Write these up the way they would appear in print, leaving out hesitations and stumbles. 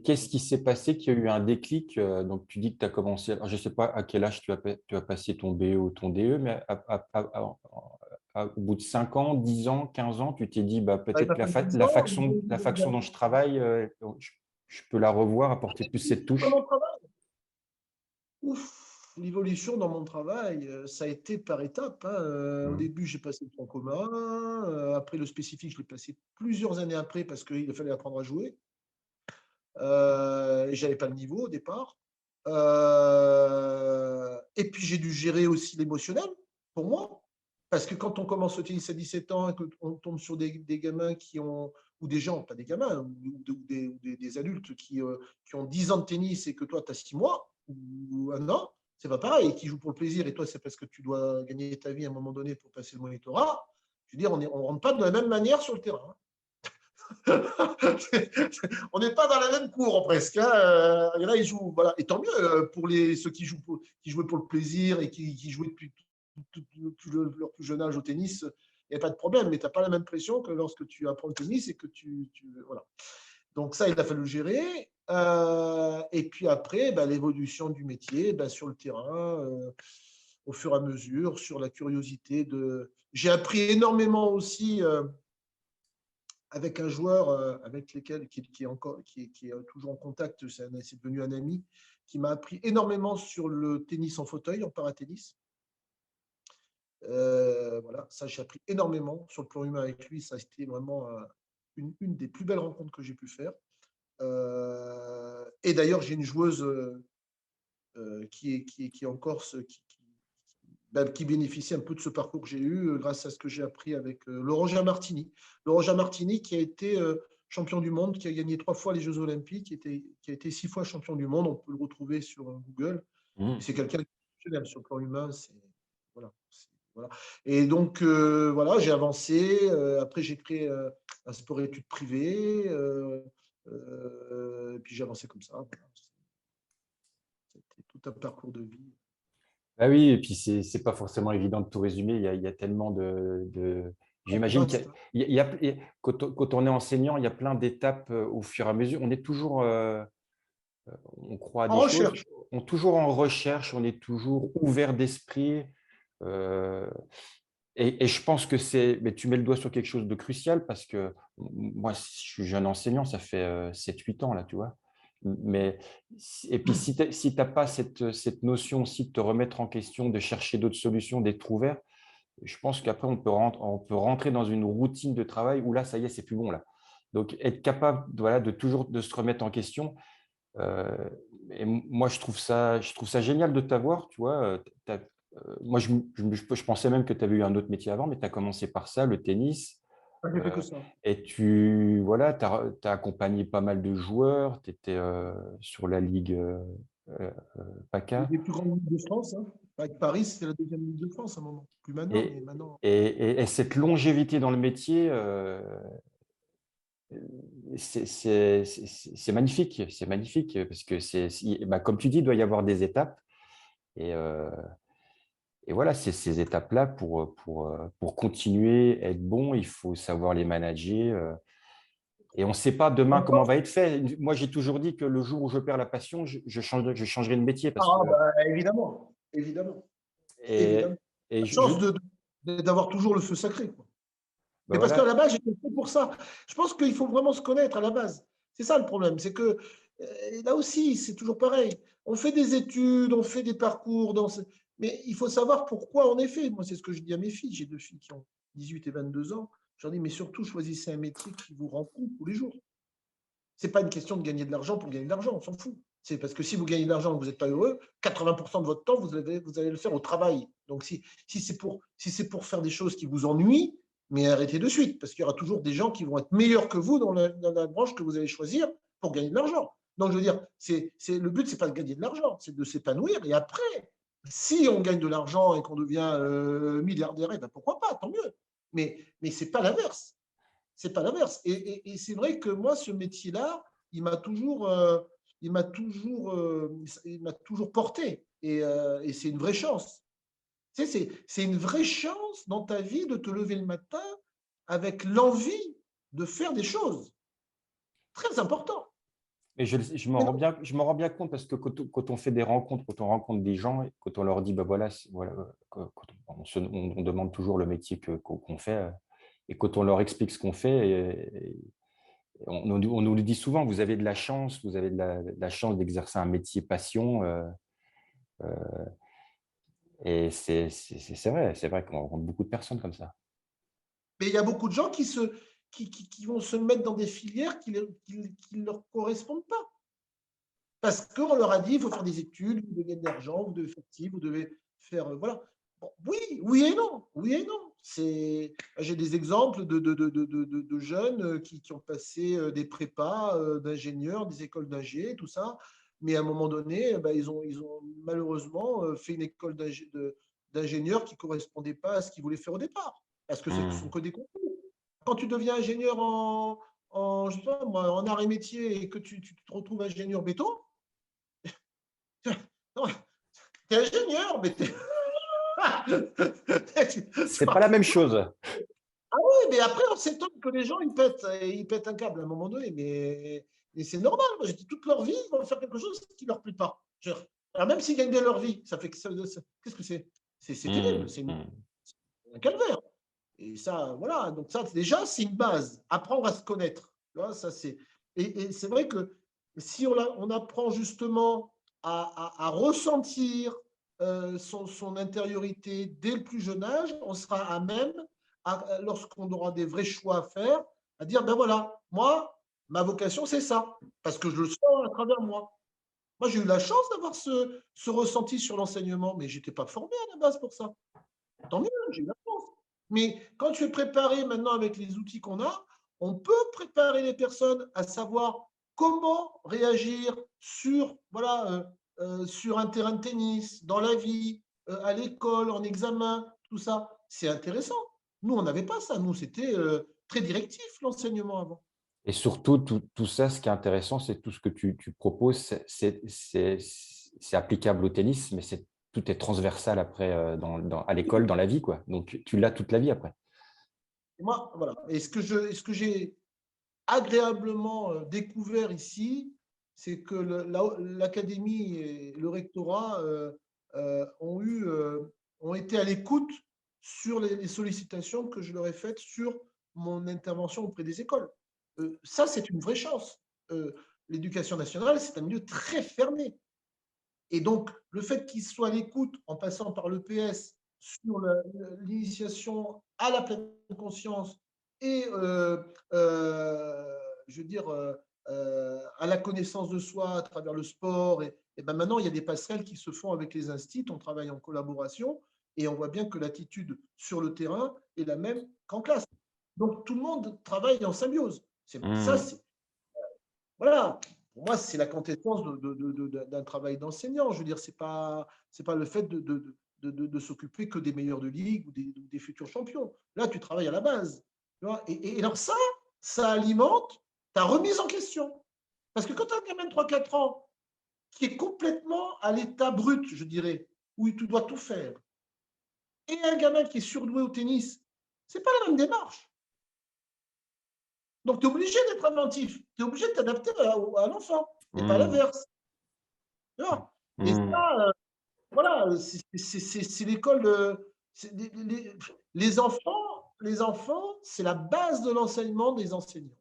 qu'est-ce qui s'est passé, qu'il y a eu un déclic? Donc, tu dis que tu as commencé, alors, je ne sais pas à quel âge tu as passé ton BE ou ton DE, mais au bout de 5 ans, 10 ans, 15 ans, tu t'es dit, bah, Il peut-être m'a la, fallu fa- 10 la ans. façon, la façon dont je travaille, je peux la revoir, apporter plus cette Dans mon touche. travail, ouf, l'évolution dans mon travail, ça a été par étapes, hein. Au Mhm. début, j'ai passé le tronc commun. Après, le spécifique, je l'ai passé plusieurs années après parce qu'il fallait apprendre à jouer. Et j'avais pas le niveau au départ. Et puis, j'ai dû gérer aussi l'émotionnel pour moi. Parce que quand on commence au tennis à 17 ans et qu'on tombe sur des gamins qui ont, ou des gens, pas des gamins, ou des adultes qui ont 10 ans de tennis et que toi, tu as 6 mois ou un an, c'est pas pareil. Et qui jouent pour le plaisir et toi, c'est parce que tu dois gagner ta vie à un moment donné pour passer le monitorat. Je veux dire, on ne rentre pas de la même manière sur le terrain. On n'est pas dans la même cour presque, hein. Il y en a, ils jouent. Voilà. Et tant mieux pour ceux qui jouaient pour le plaisir et qui jouaient depuis leur plus jeune âge au tennis. Il n'y a pas de problème, mais tu n'as pas la même pression que lorsque tu apprends le tennis et que voilà. Donc ça, il a fallu le gérer. Et puis après, ben, l'évolution du métier ben, sur le terrain, au fur et à mesure, sur la curiosité de. J'ai appris énormément aussi avec un joueur avec lequel qui est toujours en contact, c'est devenu un ami, qui m'a appris énormément sur le tennis en fauteuil, en paratennis. Voilà, ça j'ai appris énormément sur le plan humain avec lui. Ça a été vraiment une des plus belles rencontres que j'ai pu faire. Et d'ailleurs, j'ai une joueuse qui est en Corse, qui bénéficie un peu de ce parcours que j'ai eu grâce à ce que j'ai appris avec Laurent Giamartini. Laurent Giamartini qui a été champion du monde, qui a gagné 3 fois les Jeux Olympiques, qui a été 6 fois champion du monde. On peut le retrouver sur Google. Et Mhm. c'est quelqu'un qui est exceptionnel sur le plan humain. Voilà, voilà. Et donc, voilà, j'ai avancé. Après, j'ai créé un sport-études privé. Et puis, j'ai avancé comme ça. Voilà. C'était tout un parcours de vie. Ah oui, et puis c'est pas forcément évident de tout résumer. Il y a tellement J'imagine Vaste, hein. quand on est enseignant, il y a plein d'étapes au fur et à mesure. On est toujours, on croit à En des choses, recherche. on est toujours en recherche, on est toujours ouvert d'esprit. euh, et je pense que mais tu mets le doigt sur quelque chose de crucial parce que moi, je suis jeune enseignant, ça fait 7-8 ans là, tu vois. Mais, et puis, si t'as pas cette notion aussi de te remettre en question, de chercher d'autres solutions, d'être ouvert, je pense qu'après, on peut rentrer dans une routine de travail où là, ça y est, c'est plus bon là. Donc, être capable, voilà, de toujours de se remettre en question. euh, et moi, je trouve ça génial de t'avoir, tu vois. Moi, je pensais même que tu avais eu un autre métier avant, mais tu as commencé par ça, le tennis. J'ai fait que euh, ça. et voilà, tu as accompagné pas mal de joueurs. Tu étais sur la Ligue euh, Une PACA. des plus grandes ligues de France, hein. Avec Paris, c'était la deuxième ligue de France à un moment. Plus maintenant, Et, mais maintenant. et cette longévité dans le métier, c'est magnifique. C'est magnifique parce que bah, comme tu dis, il doit y avoir des étapes. Et, euh, Et voilà, c'est ces étapes-là pour continuer à être bon, il faut savoir les manager. Et on ne sait pas demain comment va être fait. Moi, j'ai toujours dit que le jour où je perds la passion, je changerai de métier parce que Ah, bah, évidemment, évidemment, évidemment. et, et La chance d'avoir toujours le feu sacré, quoi. ben Mais parce qu'à voilà. la base, j'étais fait pour ça. Je pense qu'il faut vraiment se connaître à la base. C'est ça le problème. C'est que là aussi, c'est toujours pareil. On fait des études, on fait des parcours, mais il faut savoir pourquoi on est fait. Moi, c'est ce que je dis à mes filles. J'ai 2 filles qui ont 18 et 22 ans. Je leur dis, mais surtout, choisissez un métier qui vous rend fou tous les jours. C'est pas une question de gagner de l'argent pour gagner de l'argent, on s'en fout. C'est parce que si vous gagnez de l'argent et que vous n'êtes pas heureux, 80% de votre temps, vous allez le faire au travail. Donc, si c'est pour faire des choses qui vous ennuient, mais arrêtez de suite, parce qu'il y aura toujours des gens qui vont être meilleurs que vous dans la branche que vous allez choisir pour gagner de l'argent. Donc, je veux dire, le but, c'est pas de gagner de l'argent, c'est de s'épanouir. Et après, si on gagne de l'argent et qu'on devient milliardaire, ben pourquoi pas, tant mieux. Mais c'est pas l'inverse. C'est pas l'inverse. Et c'est vrai que moi, ce métier-là, il m'a toujours, il m'a toujours, il m'a toujours porté. Et c'est une vraie chance. Tu sais, c'est une vraie chance dans ta vie de te lever le matin avec l'envie de faire des choses. Très important. Et je m'en rends bien compte parce que quand on fait des rencontres, quand on rencontre des gens, et quand on leur dit, bah voilà, voilà quand on demande toujours le métier qu'on fait, et quand on leur explique ce qu'on fait, on nous le dit souvent, vous avez de la chance, vous avez de la chance d'exercer un métier passion. Et c'est vrai qu'on rencontre beaucoup de personnes comme ça. Mais il y a beaucoup de gens qui vont se mettre dans des filières qui leur correspondent pas. Parce qu'on leur a dit, il faut faire des études, vous devez gagner de l'argent, vous devez faire ci, vous devez faire, voilà. Bon, oui, oui et non, oui et non. J'ai des exemples de jeunes qui ont passé des prépas d'ingénieurs, des écoles d'ingé, tout ça. Mais à un moment donné, bah, ils ont malheureusement fait une école d'ingénieurs qui ne correspondait pas à ce qu'ils voulaient faire au départ. Parce que ce ne sont Mmh. que des concours. Quand tu deviens ingénieur je sais pas, moi, en arts et métiers et que tu te retrouves ingénieur béton, non, t'es ingénieur, mais tu C'est pas la même chose. ah oui, mais après, on s'étonne que les gens, ils pètent un câble à un moment donné, mais c'est normal. Moi, j'ai dit toute leur vie, ils vont faire quelque chose qui ne leur plaît pas. Alors, même s'ils gagnent bien leur vie, ça fait que qu'est-ce que c'est? C'est terrible, Mmh, mmh. un calvaire. Et ça, voilà. Donc, ça, déjà, c'est une base. Apprendre à se connaître. Tu vois, ça, et c'est vrai que si on apprend justement à ressentir son intériorité dès le plus jeune âge, on sera à même, lorsqu'on aura des vrais choix à faire, à dire, ben voilà, moi, ma vocation, c'est ça, parce que je le sens à travers moi. Moi, j'ai eu la chance d'avoir ce ressenti sur l'enseignement, mais je n'étais pas formé à la base pour ça. Tant mieux, j'ai eu la chance. Mais quand tu es préparé maintenant avec les outils qu'on a, on peut préparer les personnes à savoir comment réagir sur, voilà, sur un terrain de tennis, dans la vie, à l'école, en examen, tout ça. C'est intéressant. Nous, on n'avait pas ça. Nous, c'était très directif, l'enseignement avant. Et surtout, tout ça, ce qui est intéressant, c'est tout ce que tu proposes, c'est applicable au tennis, mais tout est transversal après à l'école, dans la vie, quoi. Donc, tu l'as toute la vie après. Et moi, voilà. Et ce que j'ai agréablement découvert ici, c'est que l'académie et le rectorat ont été à l'écoute sur les sollicitations que je leur ai faites sur mon intervention auprès des écoles. Ça, c'est une vraie chance. L'éducation nationale, c'est un milieu très fermé. Et donc, le fait qu'ils soient à l'écoute en passant par l'EPS sur l'initiation à la pleine conscience et, je veux dire, à la connaissance de soi à travers le sport. Et ben maintenant, il y a des passerelles qui se font avec les instituts, on travaille en collaboration et on voit bien que l'attitude sur le terrain est la même qu'en classe. Donc, tout le monde travaille en symbiose. Ça, Mmh. c'est voilà, pour moi, c'est la quintessence d'un travail d'enseignant. Je veux dire, c'est pas le fait de s'occuper que des meilleurs de ligue ou des futurs champions. Là, tu travailles à la base. Tu vois et alors ça alimente ta remise en question. Parce que quand tu as un gamin de 3-4 ans qui est complètement à l'état brut, je dirais, où tu dois tout faire, et un gamin qui est surdoué au tennis, c'est pas la même démarche. Donc, tu es obligé d'être inventif. Tu es obligé de t'adapter à l'enfant et pas Mmh. l'inverse. Tu vois et Mmh. ça, voilà, c'est l'école les enfants, c'est la base de l'enseignement des enseignants.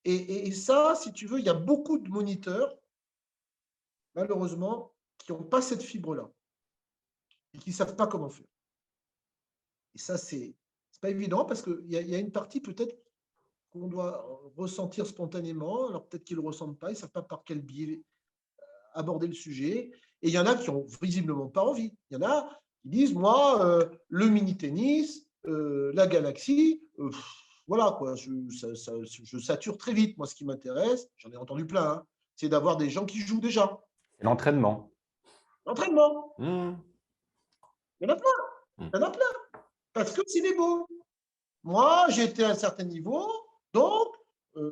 Et ça, si tu veux, il y a beaucoup de moniteurs, malheureusement, qui n'ont pas cette fibre-là et qui ne savent pas comment faire. Et ça, c'est pas évident parce qu'il y a une partie peut-être qu'on doit ressentir spontanément. Alors peut-être qu'ils ne le ressentent pas, ils ne savent pas par quel biais aborder le sujet. Et il y en a qui ont visiblement pas envie. Il y en a qui disent, moi, le mini-tennis, la galaxie, voilà, quoi, je sature très vite. Moi, ce qui m'intéresse, j'en ai entendu plein, hein, c'est d'avoir des gens qui jouent déjà. C'est l'entraînement. L'entraînement, Mmh. il y en a plein, Mmh. il y en a plein, parce que c'est des beaux. Moi, j'ai été à un certain niveau, donc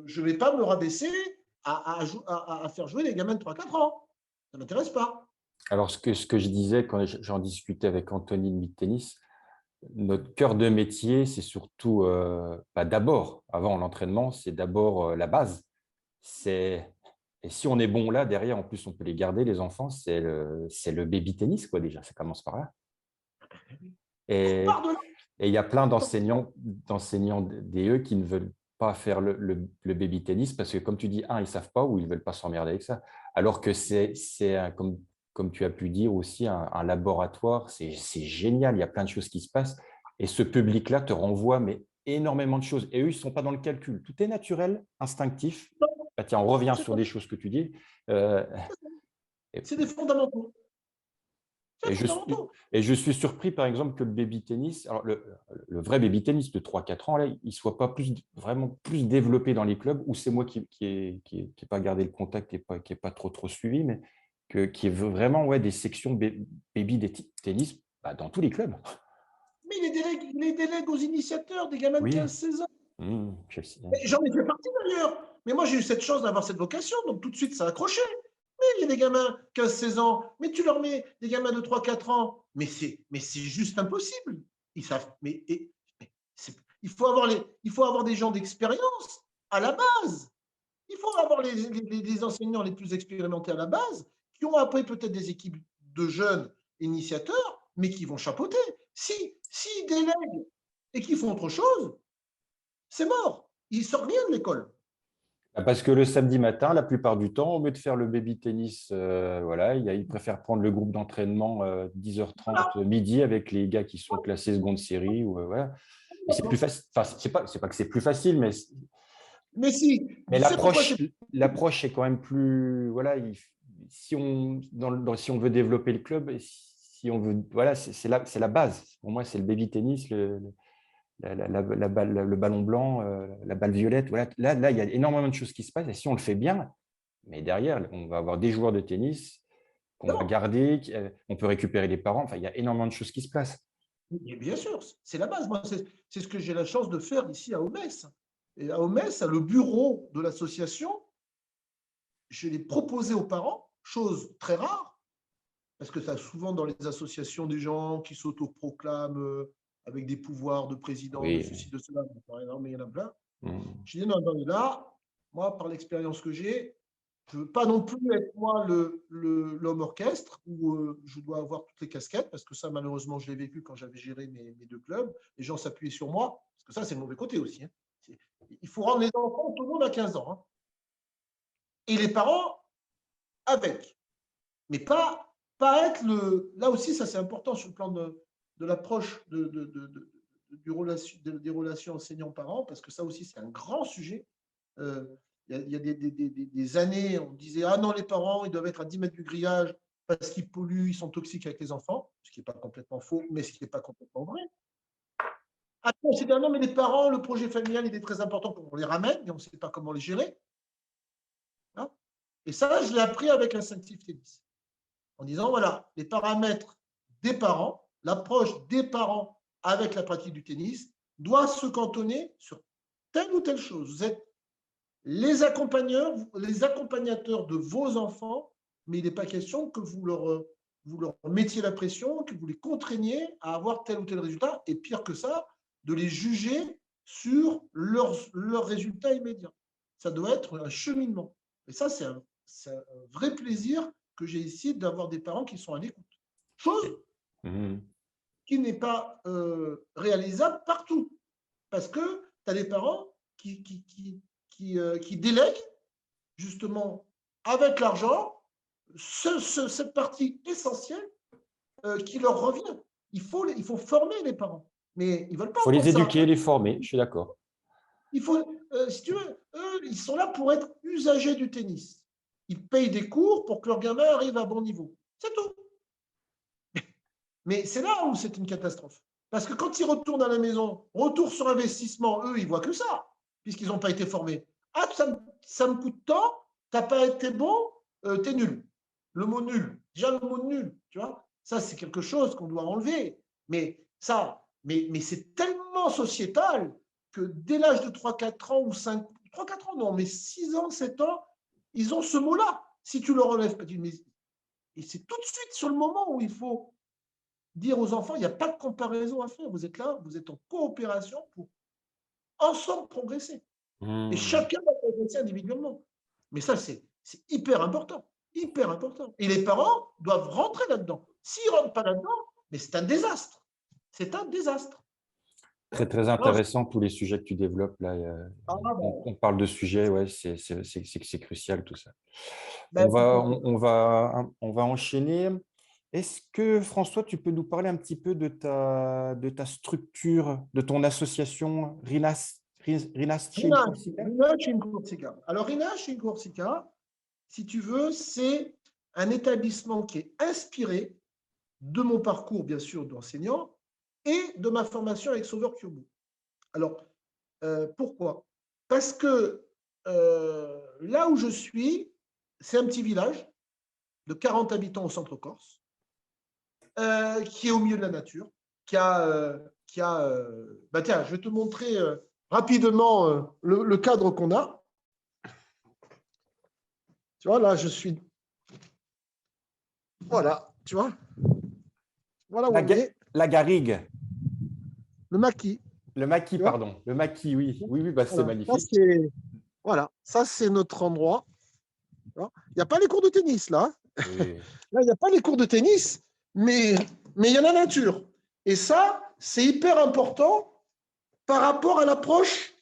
je ne vais pas me rabaisser à faire jouer les gamins de 3-4 ans. Ça ne m'intéresse pas. Alors, ce que je disais quand j'en discutais avec Anthony de Meet Tennis, notre cœur de métier, c'est surtout, bah, d'abord, avant l'entraînement, c'est d'abord la base. C'est Et si on est bon là, derrière, en plus, on peut les garder, les enfants, c'est le baby tennis, quoi, déjà. Ça commence par là. On Et part de là. et il y a plein d'enseignants DE qui ne veulent pas faire le baby tennis parce que, comme tu dis, ils ne savent pas ou ils ne veulent pas s'emmerder avec ça. Alors que comme tu as pu dire aussi, un laboratoire, c'est génial. Il y a plein de choses qui se passent. Et ce public-là te renvoie mais énormément de choses. Et eux, ils ne sont pas dans le calcul. Tout est naturel, instinctif. Bah, tiens, on revient C'est sur ça. des choses que tu dis. Euh, et, C'est des fondamentaux. C'est Et je, fondamentaux. et je suis surpris, par exemple, que le baby tennis, alors le vrai baby tennis de 3-4 ans, là, il ne soit pas vraiment plus développé dans les clubs, ou c'est moi qui n'ai pas gardé le contact et qui n'ai pas trop suivi, mais qui est vraiment des sections baby tennis dans tous les clubs. Mais il les délègue aux initiateurs, des gamins de Oui, 15-16 ans. je sais. J'en ai fait partie d'ailleurs. Mais moi, j'ai eu cette chance d'avoir cette vocation, donc tout de suite, ça a accroché. Mais il y a des gamins 15-16 ans, mais tu leur mets des gamins de 3-4 ans. Mais c'est juste impossible. Ils savent. Il faut avoir des gens d'expérience à la base. Il faut avoir les enseignants les plus expérimentés à la base, qui ont après peut-être des équipes de jeunes initiateurs, mais qui vont chapeauter. S'ils délèguent et qu'ils font autre chose, c'est mort. Ils ne sortent rien de l'école. Parce que le samedi matin, la plupart du temps, au lieu de faire le baby tennis, voilà, ils préfèrent prendre le groupe d'entraînement 10h30 Voilà. midi avec les gars qui sont classés seconde série. Ou, voilà. Et c'est plus facile. Enfin, c'est pas que c'est plus facile, Mais si, mais tu sais pourquoi c'est. l'approche est quand même plus. Voilà, si on veut développer le club, et si on veut, voilà, c'est la base. Pour moi, c'est le baby tennis, le ballon blanc, la balle violette. Voilà. Là, il y a énormément de choses qui se passent. Et si on le fait bien, mais derrière, on va avoir des joueurs de tennis qu'on va Non, garder, on peut récupérer les parents. Enfin, il y a énormément de choses qui se passent. mais bien sûr, c'est la base. Moi, c'est ce que j'ai la chance de faire ici à Omès. Et à Omès, à le bureau de l'association, je l'ai proposé aux parents, chose très rare, parce que tu as souvent dans les associations des gens qui s'autoproclament avec des pouvoirs de président, de Oui. ceci, de cela. Non, mais il y en a plein. Mm. Je dis non, non, là, moi, par l'expérience que j'ai, je ne veux pas non plus être moi l'homme orchestre où je dois avoir toutes les casquettes, parce que ça, malheureusement, je l'ai vécu quand j'avais géré mes deux clubs. Les gens s'appuyaient sur moi, parce que ça, c'est le mauvais côté aussi. Hein. Il faut rendre les enfants autonomes à 15 ans. Hein. Et les parents avec. Mais pas être le. Là aussi, ça, c'est important sur le plan de l'approche des relations enseignants-parents, parce que ça aussi, c'est un grand sujet. Il y a des années, on disait ah non, les parents, ils doivent être à 10 mètres du grillage parce qu'ils polluent, ils sont toxiques avec les enfants, ce qui n'est pas complètement faux, mais ce qui n'est pas complètement vrai. Après, on s'est dit ah non, mais les parents, le projet familial, il est très important, on les ramène, mais on ne sait pas comment les gérer. Hein. Et ça, je l'ai appris avec l'instinctive tennis, en disant voilà, les paramètres des parents, l'approche des parents avec la pratique du tennis doit se cantonner sur telle ou telle chose. Vous êtes les accompagnateurs de vos enfants, mais il n'est pas question que vous leur mettiez la pression, que vous les contraigniez à avoir tel ou tel résultat, et pire que ça, de les juger sur leurs résultats immédiats. Ça doit être un cheminement. Et ça, c'est un vrai plaisir que j'ai ici d'avoir des parents qui sont à l'écoute. Chose Mm. qui n'est pas réalisable partout. Parce que tu as des parents qui délèguent justement avec l'argent cette partie essentielle qui leur revient. Il faut former les parents, mais ils ne veulent Il pas faut les entendre ça. éduquer, les former, je suis d'accord. Il faut, si tu veux, eux, ils sont là pour être usagers du tennis. Ils payent des cours pour que leur gamin arrive à bon niveau. C'est tout. Mais c'est là où c'est une catastrophe. Parce que quand ils retournent à la maison, retour sur investissement, eux, ils voient que ça, puisqu'ils n'ont pas été formés. Ah, ça me coûte tant, tu n'as pas été bon, tu es nul. Le mot nul, déjà le mot nul, tu vois, ça c'est quelque chose qu'on doit enlever. Mais c'est tellement sociétal que dès l'âge de 3-4 ans ou 5, 3-4 ans, non, mais 6 ans, 7 ans, ils ont ce mot-là. Si tu le relèves pas, et c'est tout de suite sur le moment où il faut dire aux enfants, il n'y a pas de comparaison à faire. Vous êtes là, vous êtes en coopération pour ensemble progresser. Et Mm. chacun va progresser individuellement. Mais ça, C'est hyper important. Hyper important. Et les parents doivent rentrer là-dedans. S'ils ne rentrent pas là-dedans, mais c'est un désastre. C'est un désastre. Très, très Alors, intéressant tous les sujets que tu développes là. On parle de sujets, ouais, c'est crucial tout ça. ben, On va enchaîner. Est-ce que François, tu peux nous parler un petit peu de ta structure, de ton association Rinas Chin Corsica? Rina Shin-Corsica. Alors, Rina Shin-Corsica, si tu veux, c'est un établissement qui est inspiré de mon parcours, bien sûr, d'enseignant et de ma formation avec Sauveur Turbo. Alors, pourquoi? Parce que là où je suis, c'est un petit village de 40 habitants au centre Corse, qui est au milieu de la nature, bah tiens, je vais te montrer rapidement le cadre qu'on a. Tu vois, là, je suis. Voilà, tu vois. Voilà où on est. La garrigue. Le maquis. Le maquis, Tu vois. pardon. Le maquis, oui. Oui, oui, bah, c'est Voilà. magnifique. Voilà, ça, c'est notre endroit. Il n'y a pas les cours de tennis, là. Oui. Là, il n'y a pas les cours de tennis, mais il y a la nature. Et ça, c'est hyper important par rapport à l'approche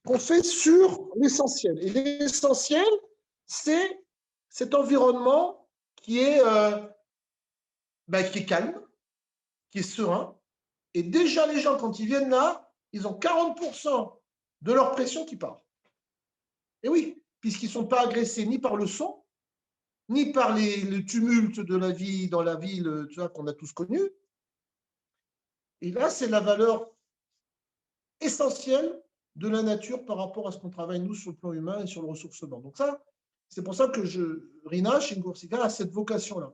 qu'on fait sur l'essentiel. Et l'essentiel, c'est cet environnement qui est calme, qui est serein. Et déjà, les gens, quand ils viennent là, ils ont 40% de leur pression qui part. Et oui, puisqu'ils ne sont pas agressés ni par le son, ni par le tumulte de la vie dans la ville, tu vois, qu'on a tous connu. Et là, c'est la valeur essentielle de la nature par rapport à ce qu'on travaille, nous, sur le plan humain et sur le ressourcement. Donc ça, c'est pour ça que Rina Shin-Corsica a cette vocation-là.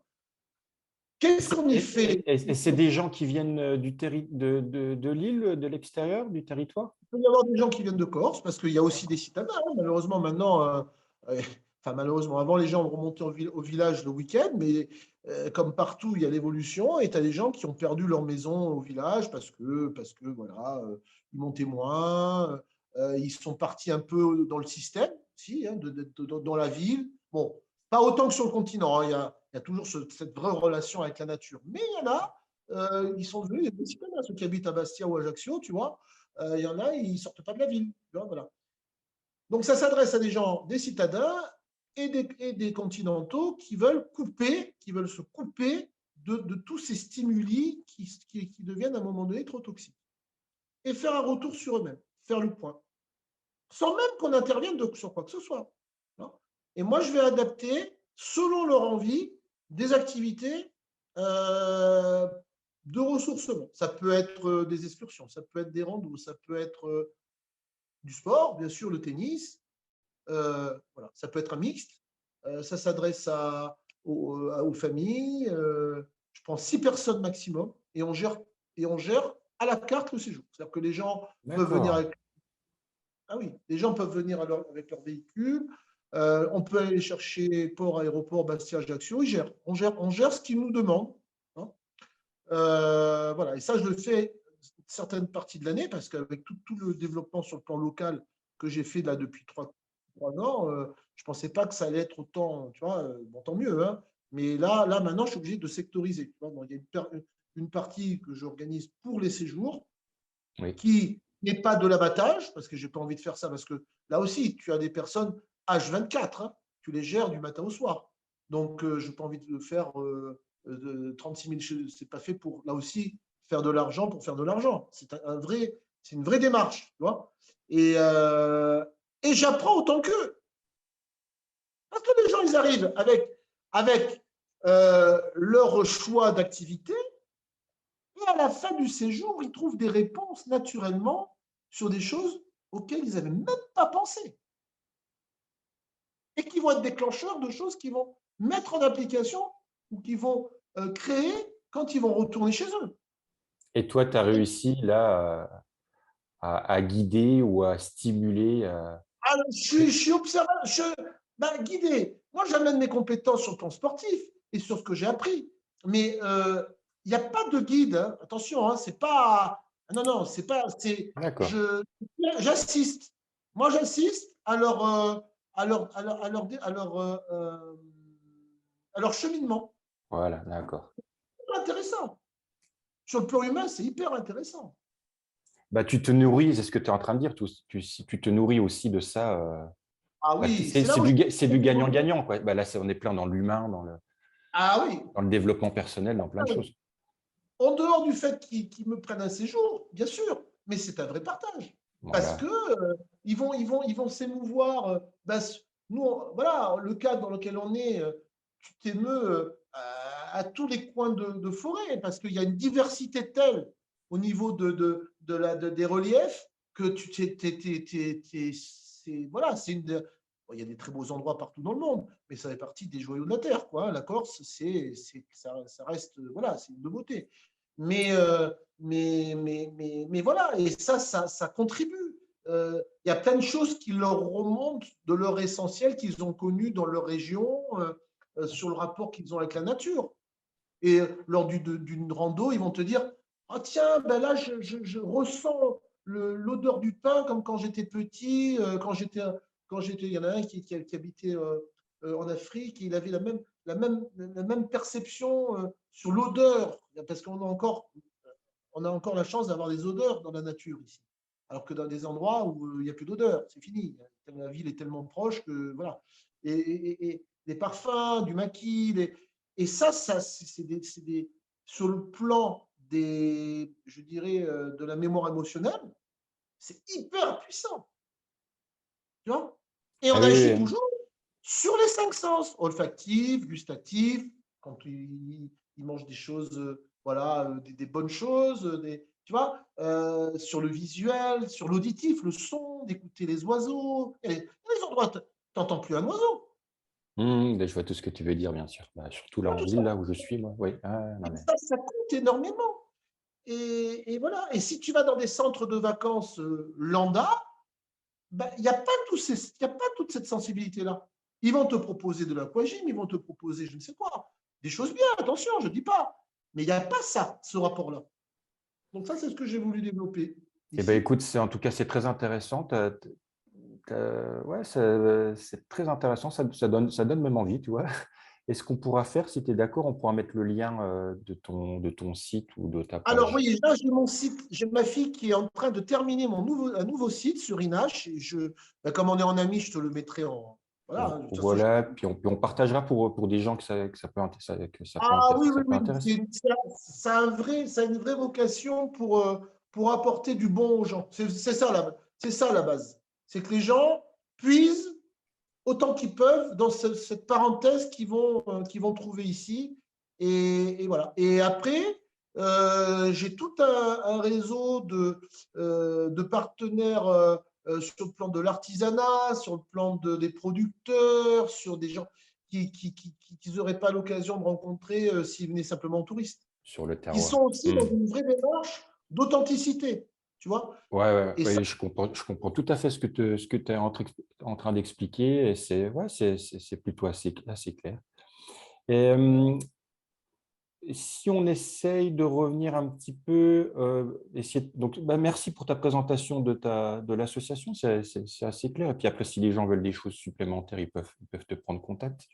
Qu'est-ce qu'on y fait? Et c'est des gens qui viennent de l'île, de l'extérieur, du territoire? Il peut y avoir des gens qui viennent de Corse, parce qu'il y a aussi des citadins. Malheureusement, maintenant, enfin malheureusement, avant, les gens remontaient au village le week-end, mais comme partout, il y a l'évolution, et tu as des gens qui ont perdu leur maison au village parce que voilà, ils montaient moins, ils sont partis un peu dans le système, si, hein, dans la ville. Bon, pas autant que sur le continent, hein, il y a toujours cette vraie relation avec la nature. Mais il y en a, ils sont devenus des citadins, ceux qui habitent à Bastia ou Ajaccio, tu vois. Il y en a, ils ne sortent pas de la ville. Tu vois, voilà. Donc, ça s'adresse à des gens, des citadins et des continentaux qui veulent se couper de tous ces stimuli qui deviennent à un moment donné trop toxiques. Et faire un retour sur eux-mêmes, faire le point, sans même qu'on intervienne sur quoi que ce soit. Non. Et moi, je vais adapter, selon leur envie, des activités de ressourcement. Ça peut être des excursions, ça peut être des randos, ça peut être du sport, bien sûr, le tennis. Voilà, ça peut être un mixte. Ça s'adresse aux familles. Je prends 6 personnes maximum et on gère à la carte le séjour. C'est-à-dire que les gens peuvent venir avec. Ah oui, les gens peuvent venir avec leur véhicule. On peut aller les chercher port, aéroport, Bastia, Ajaccio. On gère ce qu'ils nous demandent. Hein. Voilà. Et ça, je le fais certaines parties de l'année parce qu'avec tout le développement sur le plan local que j'ai fait là depuis 3 ans, je ne pensais pas que ça allait être autant, tu vois, bon, tant mieux. Hein. Mais là, maintenant, je suis obligé de sectoriser. Tu vois. Bon, il y a une partie que j'organise pour les séjours Oui. qui n'est pas de l'abattage, parce que je n'ai pas envie de faire ça, parce que là aussi, tu as des personnes H24, hein, tu les gères du matin au soir. Donc, je n'ai pas envie de faire 36 000, c'est pas fait pour, là aussi, faire de l'argent pour faire de l'argent. C'est une vraie démarche, tu vois. Et j'apprends autant qu'eux. Parce que les gens, ils arrivent avec leur choix d'activité, et à la fin du séjour, ils trouvent des réponses naturellement sur des choses auxquelles ils n'avaient même pas pensé. Et qui vont être déclencheurs de choses qu'ils vont mettre en application ou qu'ils vont créer quand ils vont retourner chez eux. Et toi, tu as réussi là à guider ou à stimuler. Alors, je suis observateur, guidé. Moi, j'amène mes compétences sur le plan sportif et sur ce que j'ai appris. Mais il n'y a pas de guide. Hein. Attention, hein, c'est pas. Non, non, c'est pas. D'accord. J'assiste. Moi, j'assiste à leur à leur cheminement. Voilà, d'accord. C'est intéressant. Sur le plan humain, c'est hyper intéressant. Bah, tu te nourris, c'est ce que tu es en train de dire, si tu te nourris aussi de ça, Ah bah, oui, c'est là où c'est du gagnant-gagnant, quoi. Bah, là, on est plein dans l'humain, ah oui, dans le développement personnel, dans plein de choses. en dehors du fait qu'ils me prennent un séjour, bien sûr, mais c'est un vrai partage. Parce que Voilà. ils vont s'émouvoir. Ben, nous, voilà, le cadre dans lequel on est, tu t'émeus à tous les coins de forêt, parce qu'il y a une diversité telle au niveau des reliefs que voilà, bon, il y a des très beaux endroits partout dans le monde, mais ça fait partie des joyaux de la terre, quoi. La Corse, ça reste, voilà, c'est une beauté. Mais, mais voilà, et ça contribue. Il y a plein de choses qui leur remontent de leur essentiel qu'ils ont connu dans leur région, sur le rapport qu'ils ont avec la nature. Et lors d'une rando, ils vont te dire, ah tiens, ben là, je ressens l'odeur du pain comme quand j'étais petit, il y en a un qui habitait en Afrique, et il avait la même perception sur l'odeur, parce on a encore la chance d'avoir des odeurs dans la nature ici. Alors que dans des endroits où il n'y a plus d'odeur, c'est fini. La ville est tellement proche que voilà. Et les parfums, du maquis, et ça sur le plan je dirais, de la mémoire émotionnelle, c'est hyper puissant. Tu vois. Et Ah on oui, agit oui. toujours sur les cinq sens, olfactif, gustatif, quand il mange des choses, voilà, des bonnes choses, tu vois, sur le visuel, sur l'auditif, le son, d'écouter les oiseaux. Et les endroits, tu n'entends plus un oiseau. Ben, je vois tout ce que tu veux dire, bien sûr. Bah, surtout là en ville, là où je suis, moi. Oui. Ah, non, Et mais... ça compte énormément. Et voilà. Et si tu vas dans des centres de vacances lambda, ben, il n'y a pas y a pas toute cette sensibilité-là. Ils vont te proposer de l'aquagym, ils vont te proposer je ne sais quoi. Des choses bien, attention, je ne dis pas. Mais il n'y a pas ça, ce rapport-là. Donc ça, c'est ce que j'ai voulu développer Eh ben, ici. écoute, en tout cas, c'est très intéressant. Ouais, c'est très intéressant. Ça donne même envie, tu vois. Et ce qu'on pourra faire, si tu es d'accord, on pourra mettre le lien de ton site ou de ta Alors page. oui, là, j'ai mon site, j'ai ma fille qui est en train de terminer un nouveau site sur Inache. Et ben, comme on est en amis, je te le mettrai en... Voilà, de toute façon, Voilà, puis on partagera pour des gens ah oui, oui, ça peut oui, intéresser. ça a une vraie vocation pour apporter du bon aux gens. C'est ça la base. C'est que les gens puisent autant qu'ils peuvent dans cette parenthèse qu'ils vont trouver ici. Et voilà. Et après, j'ai tout un réseau de partenaires sur le plan de l'artisanat, sur le plan des producteurs, sur des gens qu'ils n'auraient pas l'occasion de rencontrer s'ils venaient simplement en touriste. Sur le Qui terroir. sont aussi dans Hmm. une vraie démarche d'authenticité, tu vois. Ouais, ouais, Et ça, ouais, je comprends tout à fait ce que tu es en train d'expliquer. Et c'est ouais, c'est plutôt assez clair. Et, si on essaye de revenir un petit peu, donc, bah, merci pour ta présentation de l'association, c'est assez clair. Et puis après, si les gens veulent des choses supplémentaires, ils peuvent te prendre contact.